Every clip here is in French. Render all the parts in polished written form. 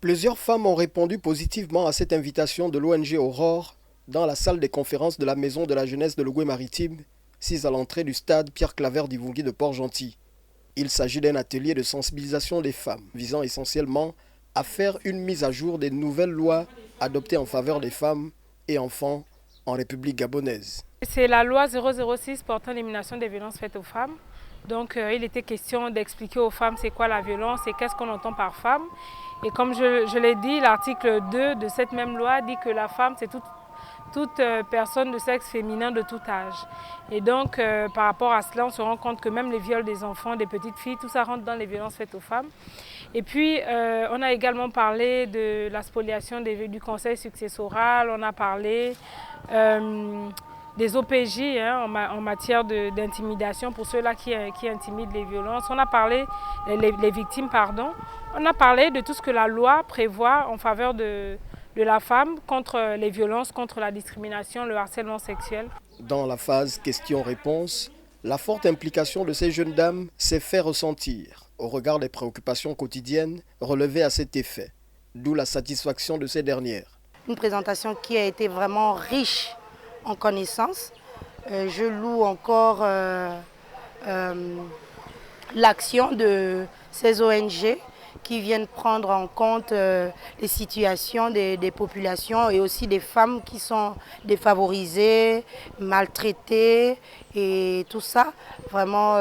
Plusieurs femmes ont répondu positivement à cette invitation de l'ONG Aurore dans la salle des conférences de la Maison de la Jeunesse de Logoué-Maritime, sise à l'entrée du stade Pierre-Claver d'Ivungui de Port-Gentil. Il s'agit d'un atelier de sensibilisation des femmes, visant essentiellement à faire une mise à jour des nouvelles lois adoptées en faveur des femmes et enfants en République gabonaise. C'est la loi 006 portant l'élimination des violences faites aux femmes. Donc il était question d'expliquer aux femmes c'est quoi la violence et qu'est-ce qu'on entend par femme. Et comme je l'ai dit, l'article 2 de cette même loi dit que la femme c'est toute personne de sexe féminin de tout âge. Et donc par rapport à cela, on se rend compte que même les viols des enfants, des petites filles, tout ça rentre dans les violences faites aux femmes. Et puis on a également parlé de la spoliation du conseil successoral, on a parlé des OPJ en matière d'intimidation pour ceux-là qui intimident les violences. On a parlé, les victimes, pardon. On a parlé de tout ce que la loi prévoit en faveur de la femme contre les violences, contre la discrimination, le harcèlement sexuel. Dans la phase questions-réponses, la forte implication de ces jeunes dames s'est fait ressentir au regard des préoccupations quotidiennes relevées à cet effet, d'où la satisfaction de ces dernières. Une présentation qui a été vraiment riche en connaissances. Je loue encore l'action de ces ONG qui viennent prendre en compte les situations des populations et aussi des femmes qui sont défavorisées, maltraitées et tout ça. Vraiment,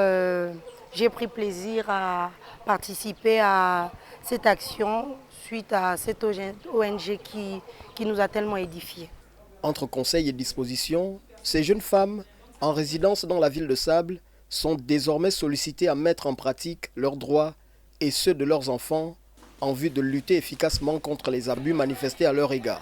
j'ai pris plaisir à participer à cette action suite à cette ONG qui nous a tellement édifiés. Entre conseils et dispositions, ces jeunes femmes, en résidence dans la ville de Sable, sont désormais sollicitées à mettre en pratique leurs droits et ceux de leurs enfants en vue de lutter efficacement contre les abus manifestés à leur égard.